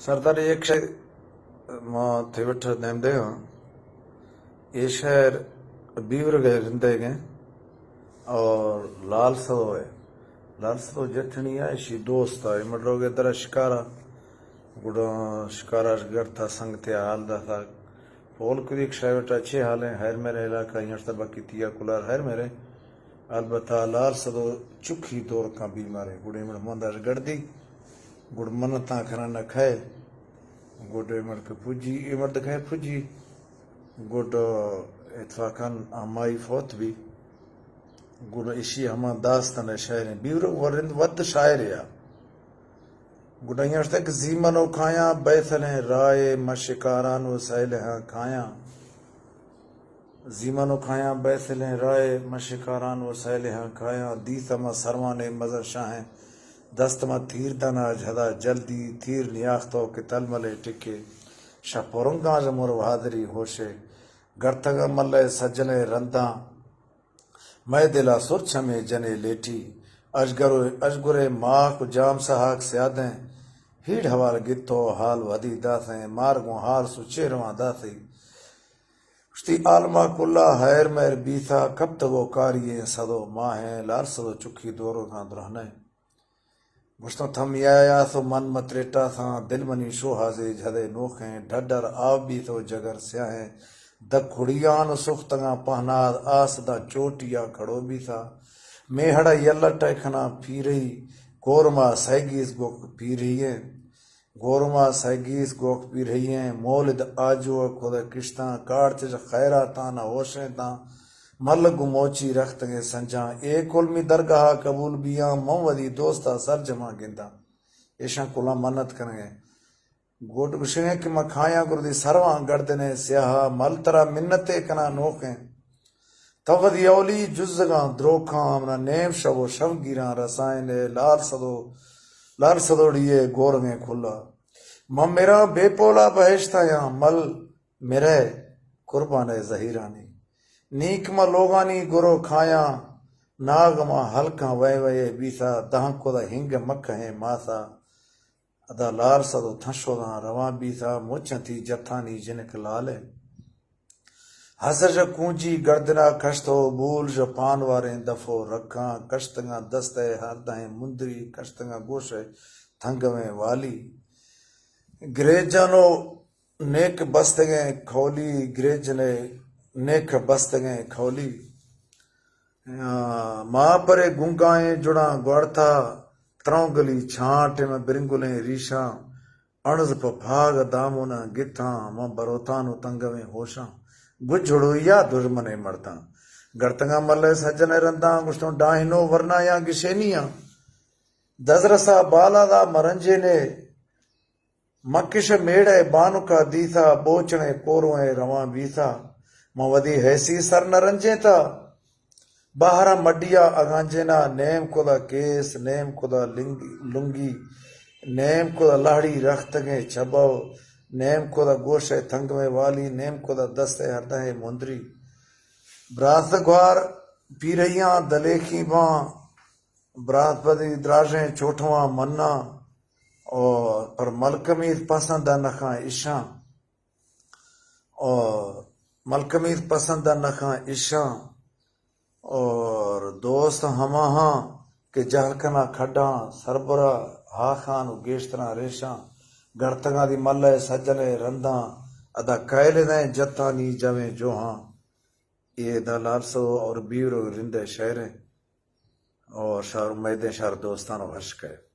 सरदार एक शहर मां थे वठ नेमदे हां ये शहर बीवर गए रिंदे गए और लाल सदो जठनी है शी दोस्त है मडरोगे दरा शिकारा गुड़ा शिकारा घर था संग थे हाल दा था पोल कुदी शहर वट अच्छे हाल है हर मेरे इलाका यहाँ तक बाकी तिया कुलार हर मेरे अलबत्ता लाल सदो चुखी दौर का बीमार है गुड़े मड़ मंदार गड़दी गुड़ मनता खरा न खाए गुड मड़ के पुजी मर्द खाए पुजी गुड इतफाकन हमारी फौत भी गुड इसी हमा दास्तन शायर बीवर वरिंद वद शायर या गुड यहाँ तक जीमनो खाया बैथल हैं राय मशिकारान वसाइल हैं खाया जीमनो खाया बैथल हैं राय मशिकारान वसाइल हैं खाया दीतमा सरवाने मजर शाहें दस्तमा थीर दना झदा जल्दी थीर नियाख्तो के तलमले टिके शपोरंगा जमुर बहादरी होशे गरतगा मल्ले सजले रंदा मैं दिला सुरछ में जने लेटी अजगुरे माँ को जाम सहाक स्यादें हीड हवाल गितो हाल वदी दासें मार्गों हाल सुचेरवा दासी उस्ती आलमा कुल्ला हैर मैर बीथा कब तक वो कारिये सदो माँ है लाल सदो चुखी दोरो का दुरहने गुश्तो थम या तो मन मतरेटा था दिल मनी शोहाजे झदे नोखें ढडर आव भी तो जगर स्याहें द खुड़ियान सुख्तगा पहनाद आस दा चोटिया खड़ो भी था Mehra Yalla टैखना पीरही Gorma सैगीस gawk P रही है गोरमा सैगीस गोक पी रही है मोलिद आजो खुद किश्ता काट खैरा ताना होशे ता मल गुमोची रख्तगे संजा ए कुलमी दरगाह कबूल बिया मोवदी दोस्ता सर जमा गिंदा ऐशा कुला मन्नत करेंगे गोट गुशे कि मखाया गुरदी सरवा गर्दने स्याहा मल तरा मिन्नते कना नोखें तवद यौली जुज़गा द्रोखा हमना नेम शवो शव गिरा रसायने लाल सदोड़िए गोरगे खुला मम मेरा बेपोला बहेश्ता या मल मेरे कुर्बान जहीरानी नीक म लोगानी गुरो खाया नाग म हल्का वय वय बीसा दह को द हिंग मख है मासा अदा लाल सदो थशो दा रवा बीसा मोचती जथानी जिनक लाले हसर जो कूंजी गर्दना कश्तो बूल जो पान वारे दफो रखा कश्तगा दस्ते हरदाएं मुंदरी कश्तगा गोशे थंग में वाली ग्रेजनो नेक बस्तगे खोली ग्रेजने नेक बस्तगे खोली माँ परे गुंगाएं जुड़ा गौड़ता त्रौगली छाट में बिरंगुले रीशा अणज भाग दामुना गिथा मां बरोतानु तंग में होशा गुजड़ो या दुश्मने मरता गरतंगा मल्ले सजने रंदा गुश्तो डाहिनो वरना या गिशेनिया दजरसा बाला दा मरंजे ने मकिश मेड़े बानुका दीथा बोचने कोरोए रवा बीथा मवदी हैसी सर नरंजे था बाहरा मडिया अगांजेना नेम खुदा केस नेम खुदा लुंगी नेम खुदा लाड़ी रख्तगे छबो नेम खुदा गोशे थंग में वाली नेम खुदा दस्ते हरदे मुंदरी ब्रात ग्वार पीरैया दलेखी बां ब्रात पदी द्राजे चोठवा मन्ना और पर मलकमीत पसंद नखा इशा और मलकमीत पसंद नखा इशा और दोस्त हमाहा के जहलकना खड्डा सरबरा हा खान गेश्तना रेशा गरतगा दी मल्ले सजले रंदा अदा कैले दे जतानी जवे जोहा ये दलाल सो और बीरो रिंदे शहरे और शार मैदे शार दोस्तानो हश्क है।